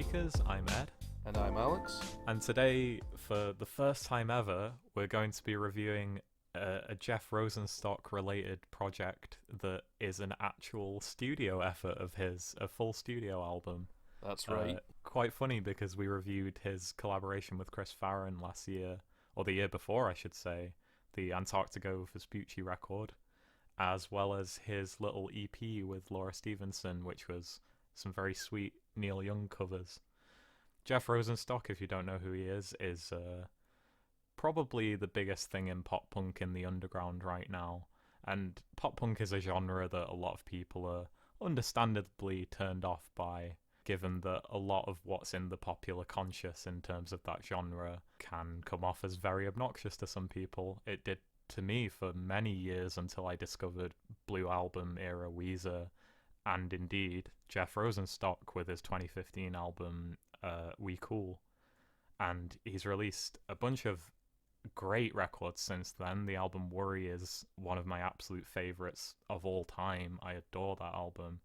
Speakers. I'm Ed. And I'm Alex. And today, for the first time ever, we're going to be reviewing a Jeff Rosenstock related project that is an actual studio effort of his, a full studio album. That's right. Quite funny because we reviewed his collaboration with Chris Farron last year, or the year before, I should say, the Antarctica Vespucci record, as well as his little EP with Laura Stevenson, which was some very sweet Neil Young covers. Jeff Rosenstock, if you don't know who he is probably the biggest thing in pop punk in the underground right now. And pop punk is a genre that a lot of people are understandably turned off by, given that a lot of what's in the popular conscious in terms of that genre can come off as very obnoxious to some people. It did to me for many years until I discovered Blue Album era Weezer, and indeed Jeff Rosenstock with his 2015 album We Cool. And he's released a bunch of great records since then. The album Worry is one of my absolute favorites of all time. I adore that album.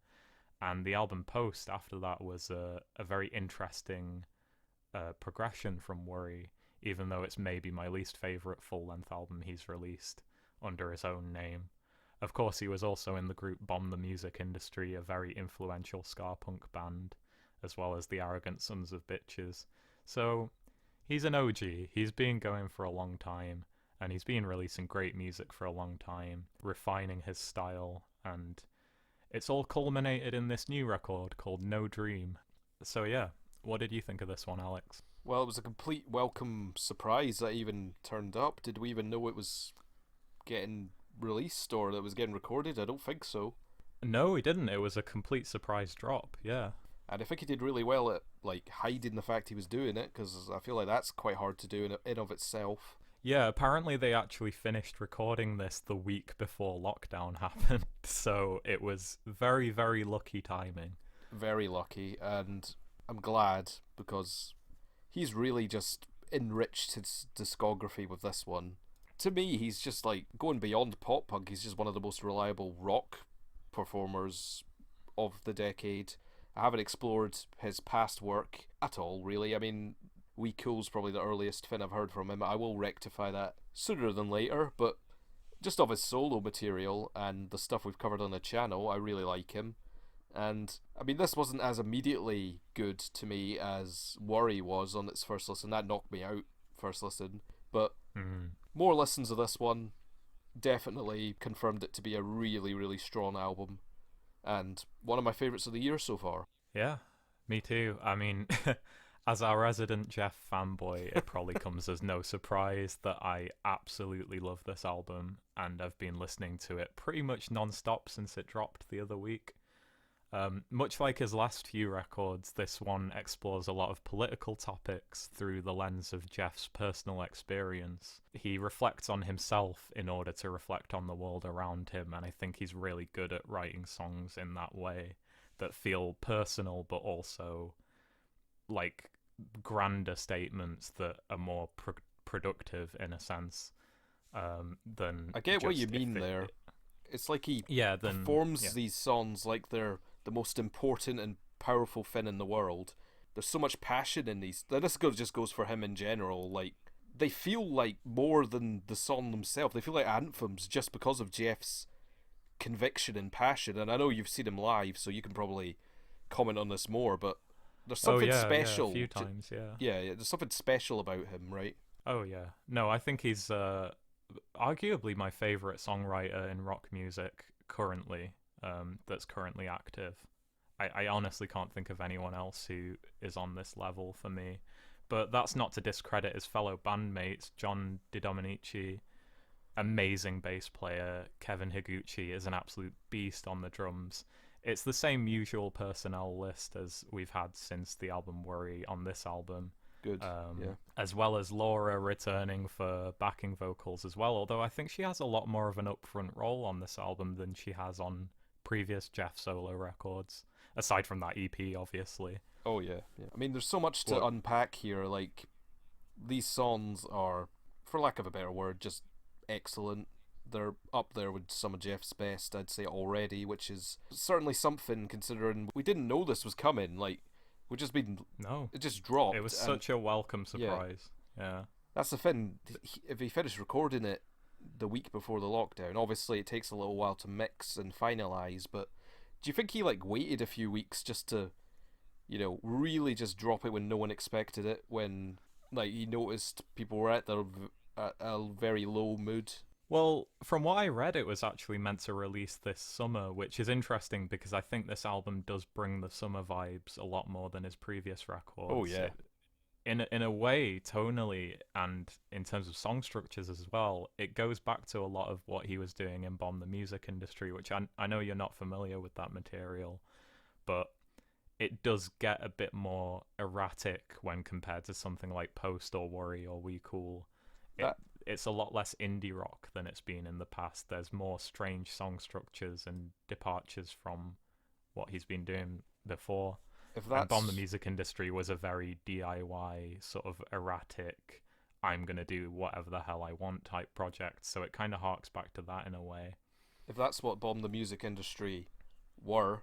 And the album Post after that was a very interesting progression from Worry, even though it's maybe my least favorite full-length album he's released under his own name. Of course, he was also in the group Bomb the Music Industry, a very influential ska punk band, as well as the Arrogant Sons of Bitches. So he's an OG. He's been going for a long time, and he's been releasing great music for a long time, refining his style, and it's all culminated in this new record called No Dream. So yeah, what did you think of this one, Alex? Well, it was a complete welcome surprise that even turned up. Did we even know it was getting released or that it was getting recorded? I don't think so. No, we didn't. It was a complete surprise drop, yeah. And I think he did really well at hiding the fact he was doing it, because I feel like that's quite hard to do in of itself. Yeah, apparently they actually finished recording this the week before lockdown happened, so it was very, very lucky timing. Very lucky, and I'm glad, because he's really just enriched his discography with this one. To me, he's just going beyond pop punk. He's just one of the most reliable rock performers of the decade. I haven't explored his past work at all, really. I mean, We Cool's probably the earliest thing I've heard from him. I will rectify that sooner than later, but just of his solo material and the stuff we've covered on the channel, I really like him. And, I mean, this wasn't as immediately good to me as Worry was on its first listen. That knocked me out first listen. But more listens of this one definitely confirmed it to be a really, really strong album. And one of my favourites of the year so far. Yeah, me too. I mean, as our resident Jeff fanboy, it probably comes as no surprise that I absolutely love this album, and I've been listening to it pretty much non-stop since it dropped the other week. Much like his last few records, this one explores a lot of political topics through the lens of Jeff's personal experience. He reflects on himself in order to reflect on the world around him, and I think he's really good at writing songs in that way that feel personal but also like grander statements that are more productive in a sense than I get what you mean there. It's like he performs these songs like they're the most important and powerful thing in the world. There's so much passion in these. This just goes for him in general. Like, they feel like more than the song themselves. They feel like anthems just because of Jeff's conviction and passion. And I know you've seen him live, so you can probably comment on this more, but there's something special. Yeah, a few times, yeah. Yeah, there's something special about him, right? Oh, yeah. No, I think he's arguably my favourite songwriter in rock music currently, that's currently active. I honestly can't think of anyone else who is on this level for me. But that's not to discredit his fellow bandmates. John DiDomenici, amazing bass player. Kevin Higuchi is an absolute beast on the drums. It's the same usual personnel list as we've had since the album Worry on this album. Good, yeah. As well as Laura returning for backing vocals as well, although I think she has a lot more of an upfront role on this album than she has on previous Jeff solo records, aside from that EP, obviously. Oh, yeah. I mean, there's so much to unpack here. Like, these songs are, for lack of a better word, just excellent. They're up there with some of Jeff's best, I'd say, already, which is certainly something, considering we didn't know this was coming. Like, which has been No, it just dropped. it was And such a welcome surprise. Yeah. that's the thing. If he finished recording it the week before the lockdown, obviously it takes a little while to mix and finalize. But do you think he like waited a few weeks just to, really just drop it when no one expected it? When like he noticed people were at a very low mood. Well, from what I read, it was actually meant to release this summer, which is interesting because I think this album does bring the summer vibes a lot more than his previous records. Oh yeah, In a way, tonally and in terms of song structures as well, it goes back to a lot of what he was doing in Bomb the Music Industry, which I know you're not familiar with that material, but it does get a bit more erratic when compared to something like Post or Worry or We Cool. that It's a lot less indie rock than it's been in the past. There's more strange song structures and departures from what he's been doing before. if And Bomb the that's Music Industry was a very DIY, sort of erratic, I'm going to do whatever the hell I want type project. So it kind of harks back to that in a way. if that's what Bomb the Music Industry were,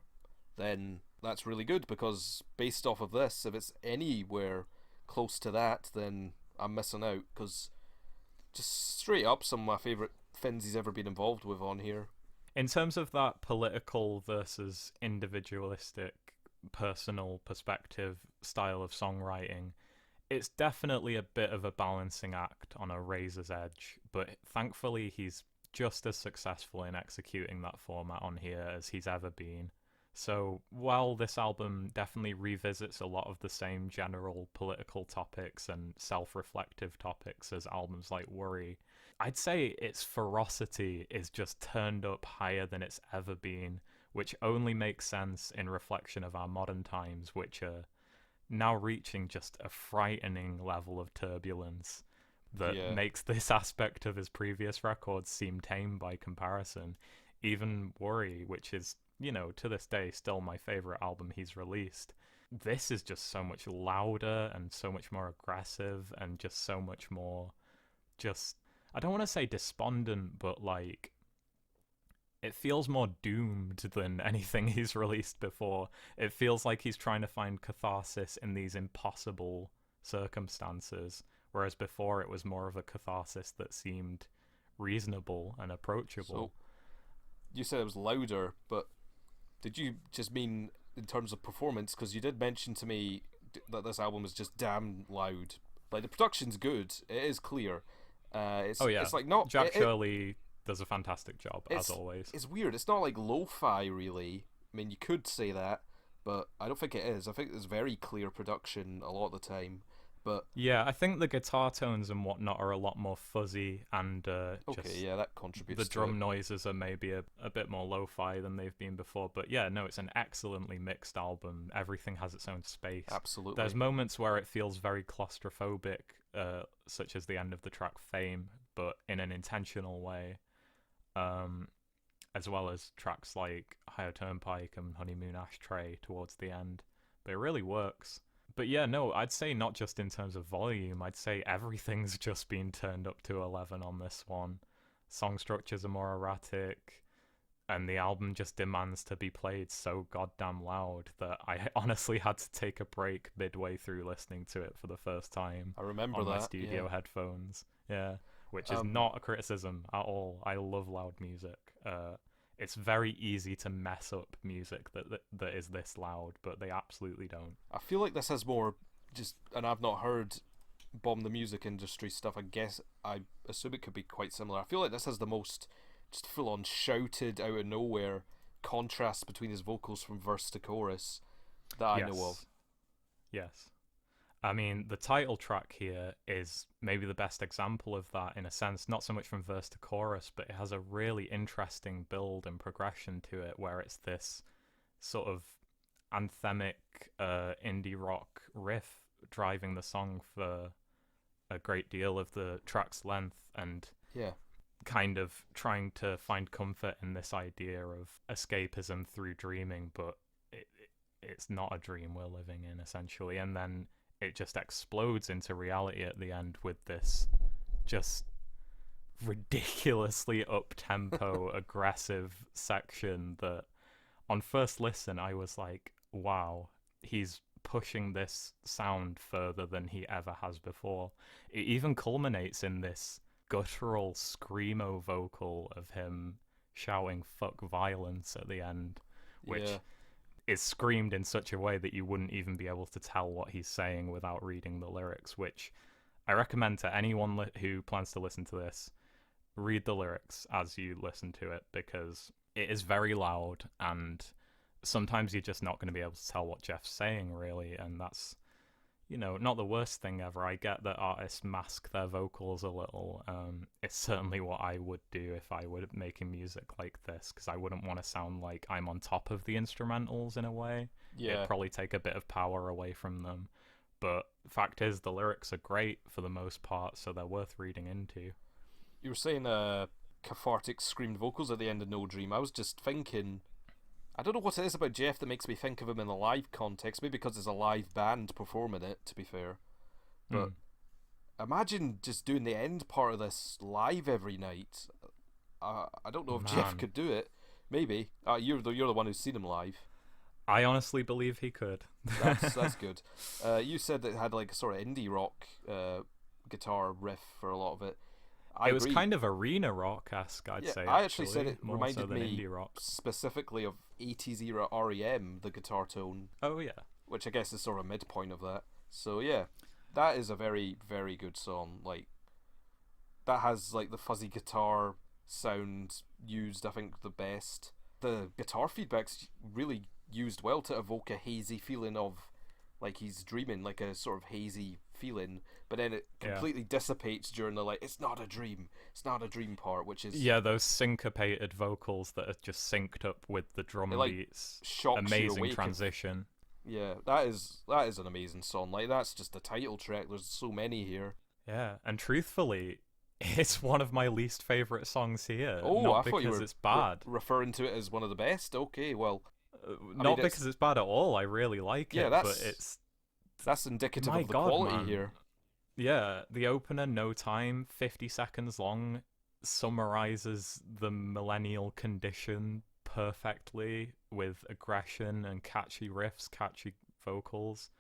then that's really good, because based off of this, if it's anywhere close to that, then I'm missing out, because just straight up some of my favourite things he's ever been involved with on here. In terms of that political versus individualistic, personal perspective style of songwriting, it's definitely a bit of a balancing act on a razor's edge, but thankfully he's just as successful in executing that format on here as he's ever been. So while this album definitely revisits a lot of the same general political topics and self-reflective topics as albums like Worry, I'd say its ferocity is just turned up higher than it's ever been, which only makes sense in reflection of our modern times, which are now reaching just a frightening level of turbulence that Yeah. makes this aspect of his previous records seem tame by comparison. Even Worry, which is, to this day still my favorite album he's released, this is just so much louder and so much more aggressive and just so much more I don't want to say despondent, but like it feels more doomed than anything he's released before. It feels like he's trying to find catharsis in these impossible circumstances, whereas before it was more of a catharsis that seemed reasonable and approachable. So you said it was louder, but did you just mean in terms of performance? Because you did mention to me that this album is just damn loud. Like the production's good, it is clear. Oh yeah, it's like not Jack Shirley does a fantastic job as always. It's weird. It's not like lo-fi really. I mean, you could say that, but I don't think it is. I think it's very clear production a lot of the time. But yeah, I think the guitar tones and whatnot are a lot more fuzzy, and yeah, that contributes. The drum noises are maybe a bit more lo-fi than they've been before. But yeah, no, it's an excellently mixed album. Everything has its own space. Absolutely. There's moments where it feels very claustrophobic, such as the end of the track Fame, but in an intentional way. As well as tracks like Higher Turnpike and Honeymoon Ashtray towards the end. But it really works. But yeah, no, I'd say not just in terms of volume, I'd say everything's just been turned up to 11 on this one. Song structures are more erratic, and the album just demands to be played so goddamn loud that I honestly had to take a break midway through listening to it for the first time. I remember on that, my studio yeah. headphones. Yeah, which is not a criticism at all. I love loud music. It's very easy to mess up music that is this loud, but they absolutely don't. I feel like this has more just, and I've not heard Bomb the Music Industry stuff. I assume it could be quite similar. I feel like this has the most just full on shouted out of nowhere contrast between his vocals from verse to chorus that I know of. Yes. I mean, the title track here is maybe the best example of that in a sense, not so much from verse to chorus, but it has a really interesting build and progression to it where it's this sort of anthemic indie rock riff driving the song for a great deal of the track's length, and kind of trying to find comfort in this idea of escapism through dreaming, but it's not a dream we're living in, essentially. And then it just explodes into reality at the end with this just ridiculously up-tempo, aggressive section that on first listen I was like, wow, he's pushing this sound further than he ever has before. It even culminates in this guttural screamo vocal of him shouting "fuck violence" at the end, which is screamed in such a way that you wouldn't even be able to tell what he's saying without reading the lyrics, which I recommend to anyone who plans to listen to this. Read the lyrics as you listen to it, because it is very loud, and sometimes you're just not going to be able to tell what Jeff's saying, really, and that's, not the worst thing ever. I get that artists mask their vocals a little. It's certainly what I would do if I were making music like this, because I wouldn't want to sound like I'm on top of the instrumentals in a way. Yeah. It'd probably take a bit of power away from them. But the fact is, the lyrics are great for the most part, so they're worth reading into. You were saying cathartic screamed vocals at the end of No Dream. I was just thinking, I don't know what it is about Jeff that makes me think of him in a live context. Maybe because it's a live band performing it, to be fair. But imagine just doing the end part of this live every night. I don't know if Jeff could do it. Maybe. You're the one who's seen him live. I honestly believe he could. That's good. You said that it had like a sort of indie rock guitar riff for a lot of it. It was kind of arena rock-esque, I'd say. I actually said it more reminded so than me indie rock. Specifically of 80s era REM, the guitar tone. Oh, yeah. Which I guess is sort of midpoint of that. So, yeah, that is a very, very good song. Like, that has, like, the fuzzy guitar sound used, I think, the best. The guitar feedback's really used well to evoke a hazy feeling of, like, he's dreaming, like a sort of hazy feeling, but then it completely dissipates during the, like, it's not a dream part, which is... Yeah, those syncopated vocals that are just synced up with the drum beats. Amazing transition. Yeah, that is an amazing song. Like, that's just the title track. There's so many here. Yeah, and truthfully, it's one of my least favourite songs here. Oh, not I thought because you were it's bad. Referring to it as one of the best? Okay, well... not because it's bad at all. I really like it, but it's... That's indicative of the quality here. Yeah, the opener, No Time, 50 seconds long, summarizes the millennial condition perfectly with aggression and catchy riffs, catchy vocals.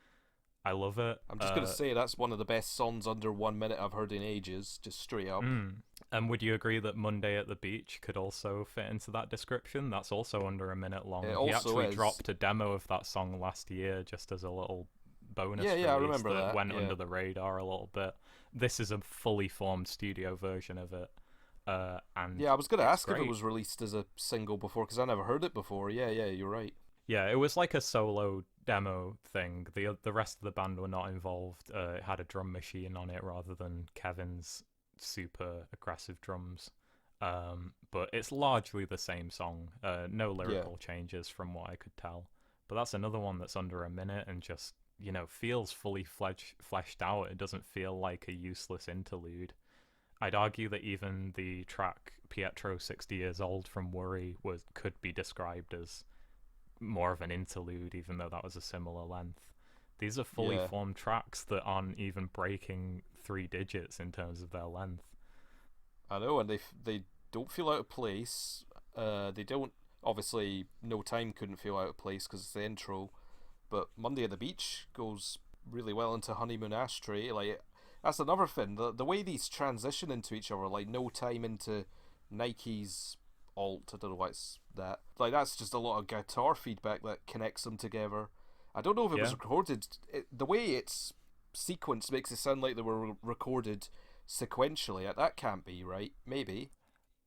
I love it. I'm just going to say that's one of the best songs under 1 minute I've heard in ages, just straight up. And would you agree that Monday at the Beach could also fit into that description? That's also under a minute long. He actually dropped a demo of that song last year just as a little bonus release I remember that went under the radar a little bit. This is a fully formed studio version of it. And I was going to ask if it was released as a single before, because I never heard it before. Yeah, you're right. Yeah, it was like a solo demo thing. The rest of the band were not involved. It had a drum machine on it rather than Kevin's super aggressive drums. But it's largely the same song. No lyrical changes from what I could tell. But that's another one that's under a minute and just, feels fully fleshed out. It doesn't feel like a useless interlude. I'd argue that even the track Pietro 60 Years Old from Worry could be described as more of an interlude, even though that was a similar length. These are fully formed tracks that aren't even breaking 3 digits in terms of their length. I know, and they don't feel out of place. They don't, obviously, No Time couldn't feel out of place because it's the intro, but Monday at the Beach goes really well into Honeymoon Ashtray. Like, that's another thing, the way these transition into each other, like No Time into Nike's alt, I don't know why it's that. Like, that's just a lot of guitar feedback that connects them together. I don't know if it was recorded. The way it's sequenced makes it sound like they were recorded sequentially. That can't be, right? Maybe.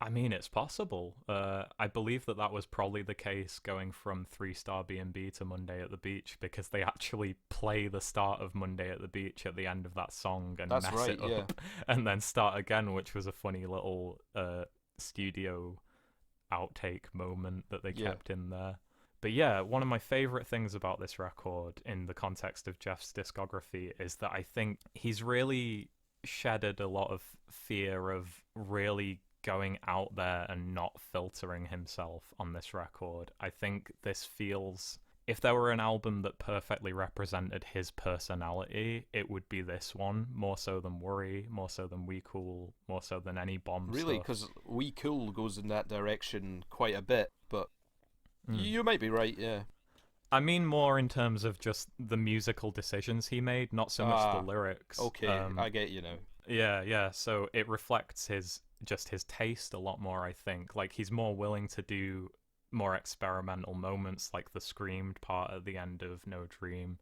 I mean, it's possible. I believe that was probably the case going from 3-Star B&B to Monday at the Beach, because they actually play the start of Monday at the Beach at the end of that song and mess it up and then start again, which was a funny little studio outtake moment that they kept in there. But yeah, one of my favourite things about this record in the context of Jeff's discography is that I think he's really shedded a lot of fear of really going out there and not filtering himself on this record. I think this feels... If there were an album that perfectly represented his personality, it would be this one, more so than Worry, more so than We Cool, more so than any Bomb stuff. Really, because We Cool goes in that direction quite a bit, but you might be right, yeah. I mean more in terms of just the musical decisions he made, not so much the lyrics. Okay, I get you now. Yeah. So it reflects his taste a lot more, I think. Like he's more willing to do more experimental moments, like the screamed part at the end of No Dream.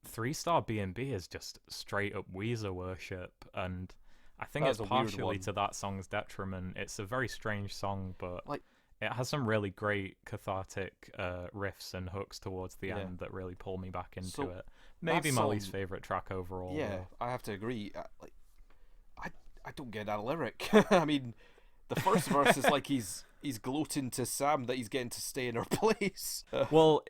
3 Star B&B is just straight up Weezer worship, and I think That's it's a weird partially one. to that song's detriment. It's a very strange song, but Like, it has some really great cathartic riffs and hooks towards the yeah. end that really pull me back into So it. that Maybe my song, least favorite track overall, yeah, though. I have to agree. Like, I I don't get that lyric. I mean, the first verse is like he's gloating to Sam that he's getting to stay in her place. Well,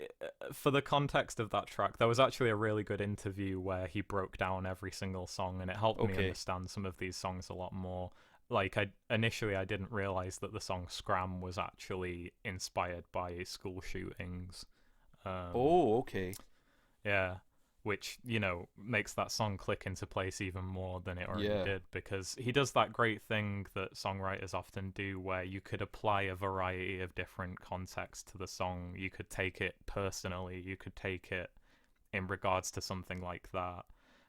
for the context of that track, there was actually a really good interview where he broke down every single song, and it helped me Okay. understand some of these songs a lot more. Like, I didn't realize that the song "Scram" was actually inspired by school shootings. Oh, okay. Yeah, which makes that song click into place even more than it already Yeah. did, because he does that great thing that songwriters often do where you could apply a variety of different contexts to the song. You could take it personally, you could take it in regards to something like that,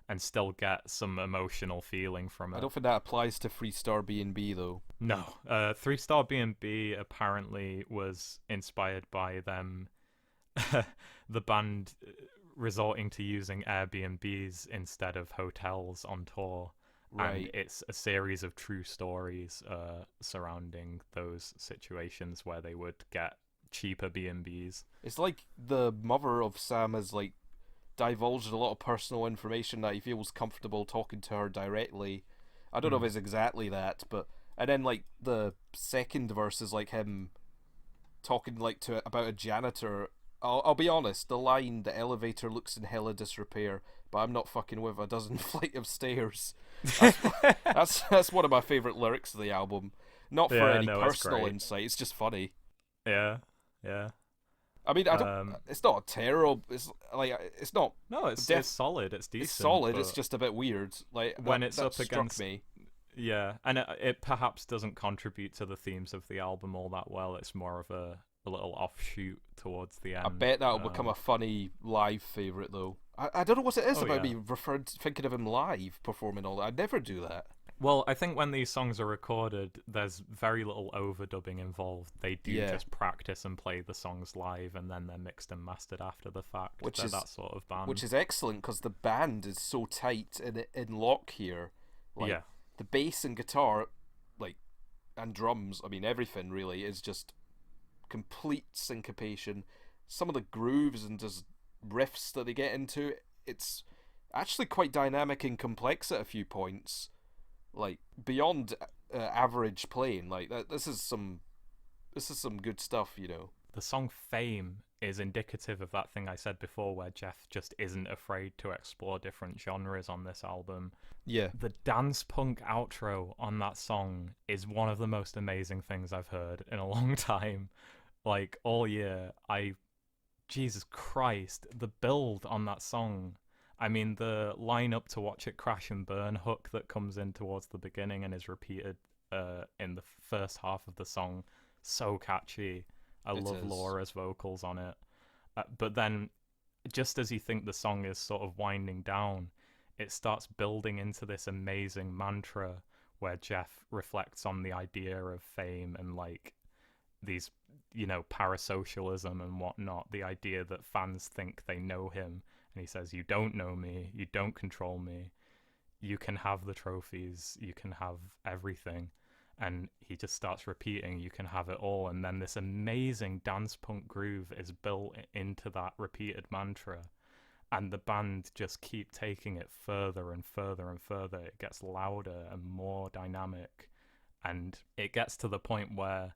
and still get some emotional feeling from I it. don't think that applies to Free Star B&B though. No, 3 Star B&B apparently was inspired by them, the band resorting to using Airbnbs instead of hotels on tour. And Right. it's a series of true stories surrounding those situations where they would get cheaper B&Bs. It's like the mother of Sam has like divulged a lot of personal information that he feels comfortable talking to her directly. I don't know if it's exactly that, but and then like the second verse is like him talking like to about a janitor. I'll be honest, the line "the elevator looks in hella disrepair, but I'm not fucking with a dozen flight of stairs." That's that's one of my favorite lyrics of the album. Not for Yeah, any no, it's personal great. insight. It's just funny. Yeah. I mean, I don't. Um, It's not terrible. It's like it's not. no, it's Def, solid. It's decent. it's solid. It's But just a bit weird. Like when it's that up struck against, me. yeah, and it perhaps doesn't contribute to the themes of the album all that well. It's more of a little offshoot towards the end. I bet that'll become a funny live favorite though. I don't know what it is about me thinking of him live performing all that. I'd never do that. Well, I think when these songs are recorded, there's very little overdubbing involved. They do just practice and play the songs live, and then they're mixed and mastered after the fact. Which They're is that sort of band. Which is excellent because the band is so tight and in lock here. Like, yeah. the bass and guitar, like, and drums. I mean, everything really is just complete syncopation. Some of the grooves and just riffs that they get into, it's actually quite dynamic and complex at a few points, like beyond average playing. Like this is some good stuff, you know. The song "Fame" is indicative of that thing I said before, where Jeff just isn't afraid to explore different genres on this album. Yeah. The dance punk outro on that song is one of the most amazing things I've heard in a long time. Like, all year, Jesus Christ, the build on that song. I mean, the line up to "Watch It Crash and Burn" hook that comes in towards the beginning and is repeated in the first half of the song, so catchy. I love Laura's vocals on it. But then, just as you think the song is sort of winding down, it starts building into this amazing mantra where Jeff reflects on the idea of fame and, like, these, parasocialism and whatnot, the idea that fans think they know him. And he says, "You don't know me, you don't control me, you can have the trophies, you can have everything." And he just starts repeating, "You can have it all." And then this amazing dance punk groove is built into that repeated mantra. And the band just keep taking it further and further and further. It gets louder and more dynamic. And it gets to the point where,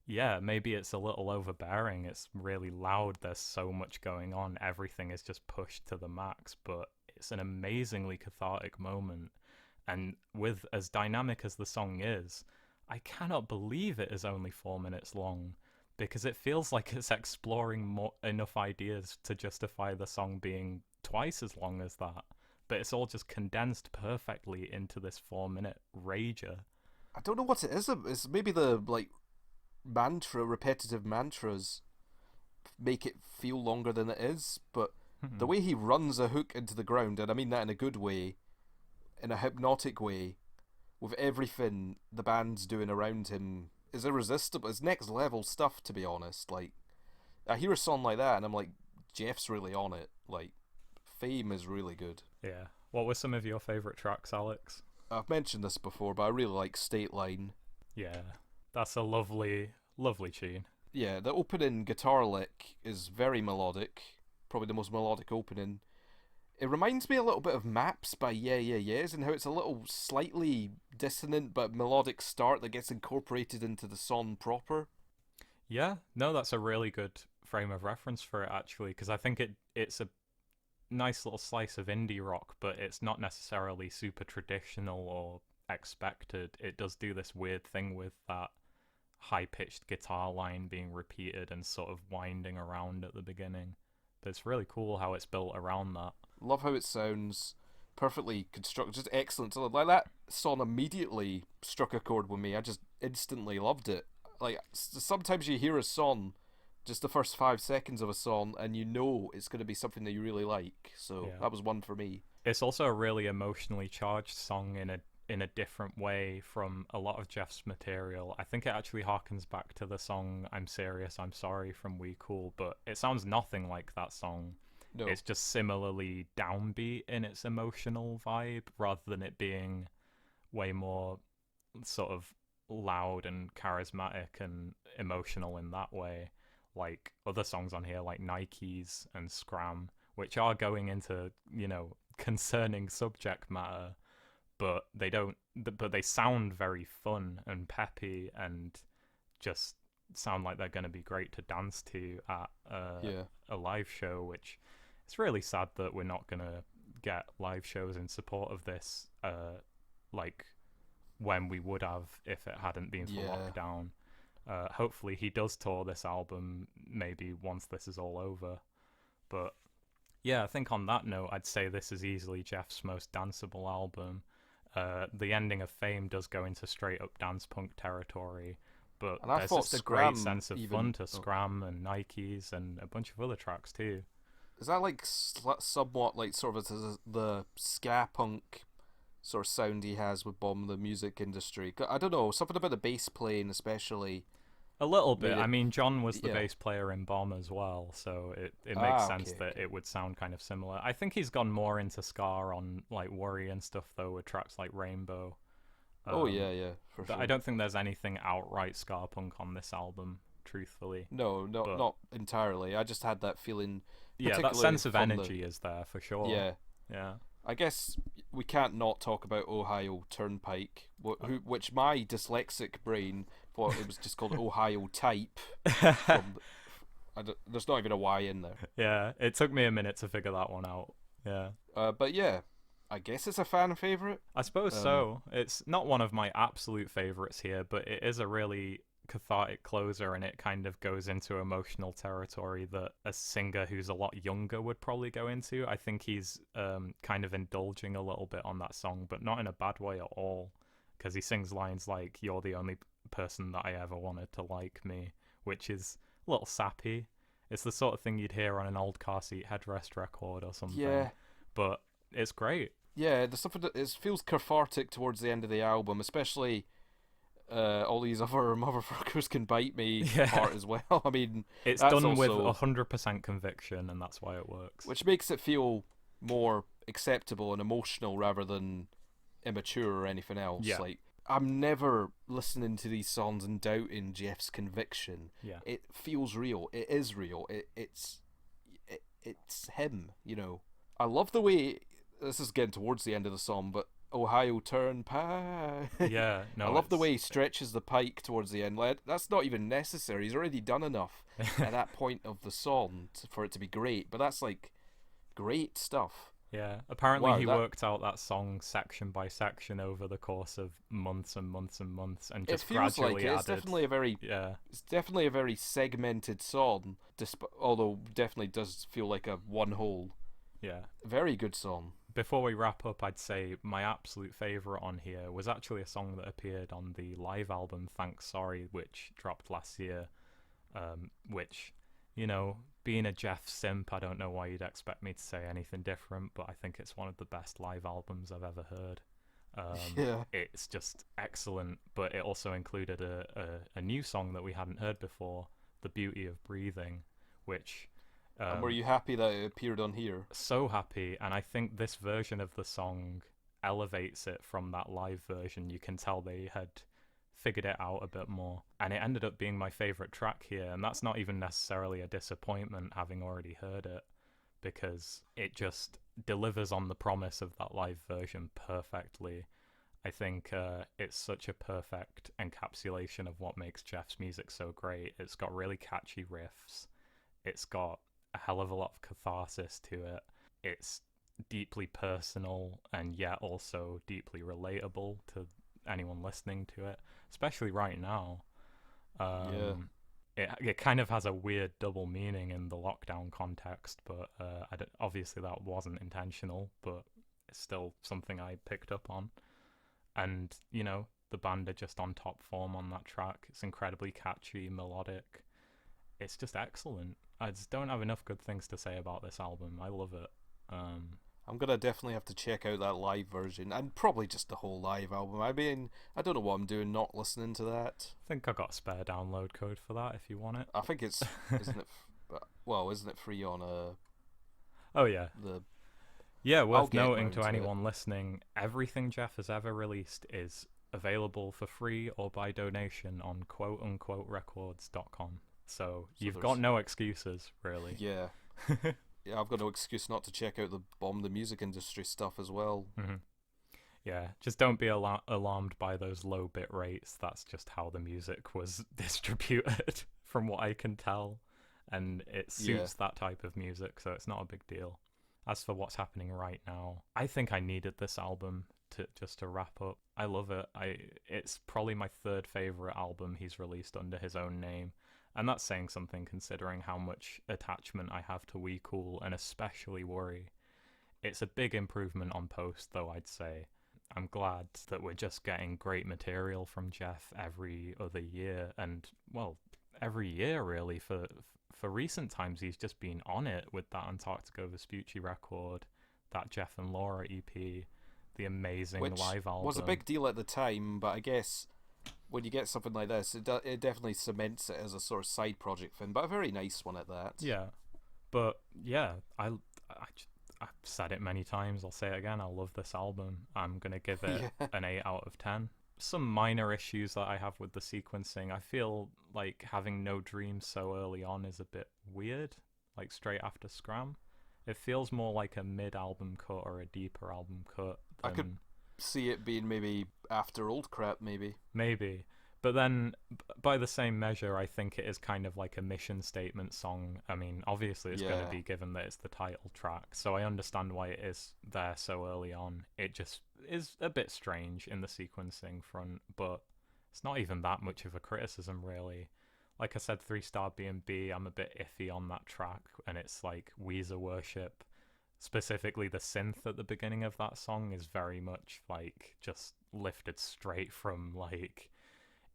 yeah, maybe it's a little overbearing. It's really loud. There's so much going on. Everything is just pushed to the max. But it's an amazingly cathartic moment. And with as dynamic as the song is, I cannot believe it is only 4 minutes long, because it feels like it's exploring enough ideas to justify the song being twice as long as that. But it's all just condensed perfectly into this 4-minute rager. I don't know what it is. It's maybe the like repetitive mantras. make it feel longer than it is, but the way he runs a hook into the ground, and I mean that in a good way, in a hypnotic way, with everything the band's doing around him, is irresistible. It's next level stuff, to be honest. Like, I hear a song like that and I'm like, Jeff's really on it. Like, Fame is really good. Yeah. What were some of your favourite tracks, Alex? I've mentioned this before, but I really like State Line. Yeah, that's a lovely, lovely tune. Yeah, the opening guitar lick is very melodic. Probably the most melodic opening. It reminds me a little bit of Maps by Yeah Yeah Yeahs, and how it's a little slightly dissonant but melodic start that gets incorporated into the song proper. Yeah, no, that's a really good frame of reference for it, actually, because I think it's a nice little slice of indie rock, but it's not necessarily super traditional or expected. It does do this weird thing with that high-pitched guitar line being repeated and sort of winding around at the beginning. But it's really cool how it's built around that. Love how it sounds. Perfectly constructed, just excellent. So, like, that song immediately struck a chord with me. I just instantly loved it. Like, sometimes you hear a song, just the first 5 seconds of a song, and you know it's going to be something that you really like. So that was one for me. It's also a really emotionally charged song in a different way from a lot of Jeff's material. I think it actually harkens back to the song I'm Serious, I'm Sorry from We Cool, but it sounds nothing like that song. No. It's just similarly downbeat in its emotional vibe, rather than it being way more sort of loud and charismatic and emotional in that way, like other songs on here like Nikes and Scram, which are going into, concerning subject matter, but they sound very fun and peppy and just sound like they're going to be great to dance to at a live show, which it's really sad that we're not going to get live shows in support of this like when we would have if it hadn't been for lockdown. Hopefully he does tour this album maybe once this is all over. But yeah, I think on that note, I'd say this is easily Jeff's most danceable album. The ending of Fame does go into straight up dance punk territory, but there's just a great sense of fun to Scram and Nikes and a bunch of other tracks too. Is that like somewhat like sort of the ska punk sort of sound he has with Bomb the music industry? I don't know, something about the bass playing especially. A little bit. I mean, John was the bass player in Bomb as well, so it makes sense that it would sound kind of similar. I think he's gone more into ska on like Worry and stuff though, with tracks like Rainbow. For sure. I don't think there's anything outright ska punk on this album, truthfully. No, not entirely. I just had that feeling. Yeah, that sense of energy is there for sure. Yeah. I guess we can't not talk about Ohio Turnpike, which my dyslexic brain thought it was just called Ohio Type. There's not even a Y in there. Yeah, it took me a minute to figure that one out. Yeah. But yeah, I guess it's a fan favorite. I suppose so. It's not one of my absolute favorites here, but it is a really cathartic closer, and it kind of goes into emotional territory that a singer who's a lot younger would probably go into. I think he's kind of indulging a little bit on that song, but not in a bad way at all, because he sings lines like "You're the only person that I ever wanted to like me," which is a little sappy. It's the sort of thing you'd hear on an old car seat headrest record or something. Yeah, but it's great. Yeah, there's something that feels cathartic towards the end of the album, especially all these other motherfuckers can bite me part as well. I mean, it's done with 100% conviction, and that's why it works. Which makes it feel more acceptable and emotional rather than immature or anything else. Yeah. Like, I'm never listening to these songs and doubting Jeff's conviction. Yeah. It feels real. It is real. It's him, I love the way, this is getting towards the end of the song, but Ohio Turnpike. Yeah, no. I love the way he stretches the pike towards the end. Like, that's not even necessary. He's already done enough at that point of the song for it to be great. But that's like great stuff. Yeah. Apparently he worked out that song section by section over the course of months and months and months, and just gradually added. It's definitely a very segmented song. Although definitely does feel like a one whole. Yeah. Very good song. Before we wrap up, I'd say my absolute favourite on here was actually a song that appeared on the live album Thanks Sorry, which dropped last year, which you know, being a Jeff simp, I don't know why you'd expect me to say anything different, but I think it's one of the best live albums I've ever heard. Yeah. It's just excellent, but it also included a new song that we hadn't heard before, The Beauty of Breathing, which And were you happy that it appeared on here? so happy, and I think this version of the song elevates it from that live version. You can tell they had figured it out a bit more, and it ended up being my favorite track here, and that's not even necessarily a disappointment having already heard it, because it just delivers on the promise of that live version perfectly. I think it's such a perfect encapsulation of what makes Jeff's music so great. It's got really catchy riffs, it's got a hell of a lot of catharsis to it, it's deeply personal and yet also deeply relatable to anyone listening to it, especially right now. Yeah. It kind of has a weird double meaning in the lockdown context, but obviously that wasn't intentional, but it's still something I picked up on. And, you know, the band are just on top form on that track. It's incredibly catchy, melodic. It's just excellent. I just don't have enough good things to say about this album. I love it. I'm gonna definitely have to check out that live version, and probably just the whole live album. I mean, I don't know what I'm doing not listening to that. I think I got a spare download code for that if you want it. I think it's isn't it? Isn't it free on Oh yeah. the? Yeah, I'll worth get noting round to to it. anyone listening, everything Jeff has ever released is available for free or by donation on quoteunquoterecords.com. So you've there's- got no excuses, really. Yeah, yeah. I've got no excuse not to check out the Bomb the Music Industry stuff as well. Hmm. Yeah, just don't be alarmed by those low bit rates. That's just how the music was distributed, from what I can tell. And it suits that type of music, so it's not a big deal. As for what's happening right now, I think I needed this album to wrap up. I love it. It's probably my third favorite album he's released under his own name, and that's saying something considering how much attachment I have to We Cool, and especially Worry. It's a big improvement on Post, though, I'd say. I'm glad that we're just getting great material from Jeff every other year, and, well, every year, really. For recent times, he's just been on it with that Antarctica Vespucci record, that Jeff and Laura EP, the amazing Which live album. was a big deal at the time, but I guess when you get something like this, it definitely cements it as a sort of side project thing, but a very nice one at that. Yeah, but yeah, I've said it many times, I'll say it again, I love this album. I'm going to give it an 8 out of 10. Some minor issues that I have with the sequencing. I feel like having No Dreams so early on is a bit weird, like straight after Scram. It feels more like a mid-album cut or a deeper album cut than... I could see it being maybe after Old Crap, maybe. Maybe. But then, by the same measure, I think it is kind of like a mission statement song. I mean, obviously it's going to be, given that it's the title track, so I understand why it is there so early on. It just is a bit strange in the sequencing front, but it's not even that much of a criticism, really. Like I said, 3-Star B&B, I'm a bit iffy on that track, and it's like Weezer worship. Specifically, the synth at the beginning of that song is very much like just lifted straight from like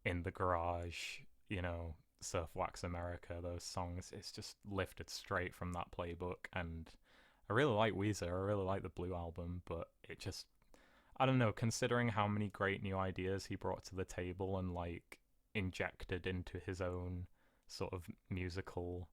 In the Garage, you know, Surf Wax America, those songs. It's just lifted straight from that playbook, and I really like Weezer, I really like the Blue Album, but it just, I don't know, considering how many great new ideas he brought to the table and like injected into his own sort of musical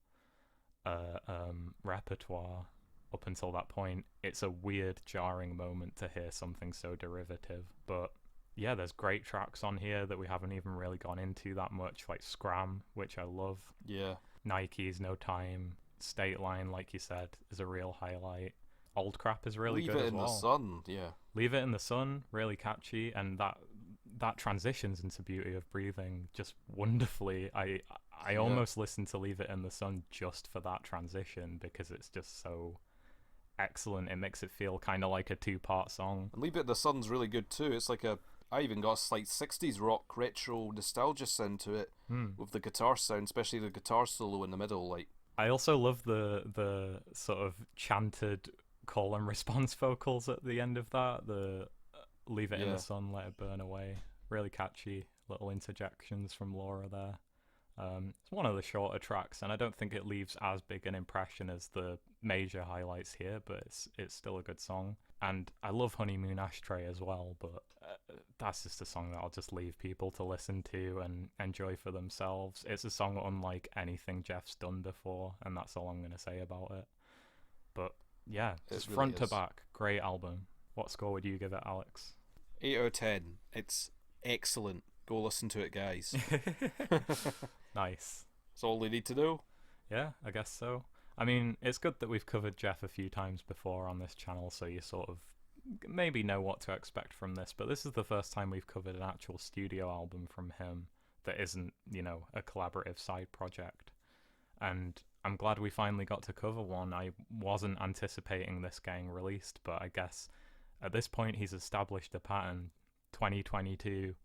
repertoire up until that point, it's a weird, jarring moment to hear something so derivative. But yeah, there's great tracks on here that we haven't even really gone into that much, like Scram, which I love. Yeah. Nike's No Time, State Line, like you said, is a real highlight. Old Crap is really good as well. Leave It in the Sun, yeah. Leave It in the Sun, really catchy, and that transitions into Beauty of Breathing just wonderfully. I almost listen to Leave It in the Sun just for that transition, because it's just so excellent. It makes it feel kind of like a 2-part song. And Leave It in the Sun's really good too. It's like I even got a slight 60s rock retro nostalgia sound to it, with the guitar sound, especially the guitar solo in the middle. Like, I also love the sort of chanted call and response vocals at the end of that. The Leave It in the Sun, Let It Burn Away. Really catchy little interjections from Laura there. It's one of the shorter tracks, and I don't think it leaves as big an impression as the major highlights here, but it's still a good song. And I love Honeymoon Ashtray as well, but that's just a song that I'll just leave people to listen to and enjoy for themselves. It's a song unlike anything Jeff's done before, and that's all I'm going to say about it. But yeah, just really front to is. back, great album. What score would you give it, Alex? 8 out of 10. It's excellent. Go listen to it, guys. Nice. That's all they need to know. Yeah, I guess so. I mean, it's good that we've covered Jeff a few times before on this channel, so you sort of maybe know what to expect from this, but this is the first time we've covered an actual studio album from him that isn't, a collaborative side project. And I'm glad we finally got to cover one. I wasn't anticipating this getting released, but I guess at this point he's established a pattern. 2022,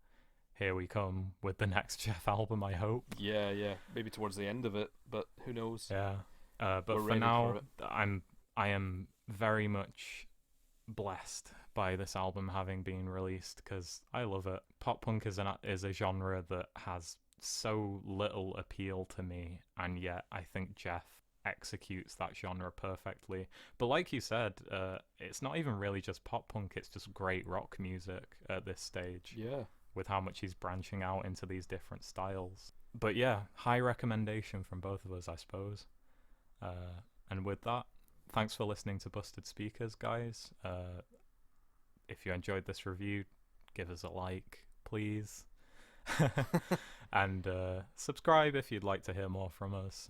here we come with the next Jeff album, I hope. Yeah. Maybe towards the end of it, but who knows? Yeah. But We're for ready now, for it. I am very much blessed by this album having been released because I love it. Pop punk is a genre that has so little appeal to me, and yet I think Jeff executes that genre perfectly. But like you said, it's not even really just pop punk, it's just great rock music at this stage. Yeah. With how much he's branching out into these different styles. But yeah, high recommendation from both of us, I suppose. And with that, thanks for listening to Busted Speakers, guys. If you enjoyed this review, give us a like, please. And subscribe if you'd like to hear more from us.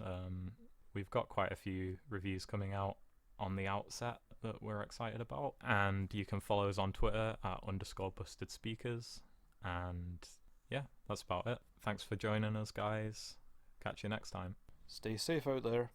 We've got quite a few reviews coming out on the outset that we're excited about. And you can follow us on Twitter at _BustedSpeakers. And yeah, that's about it. Thanks for joining us, guys. Catch you next time. Stay safe out there.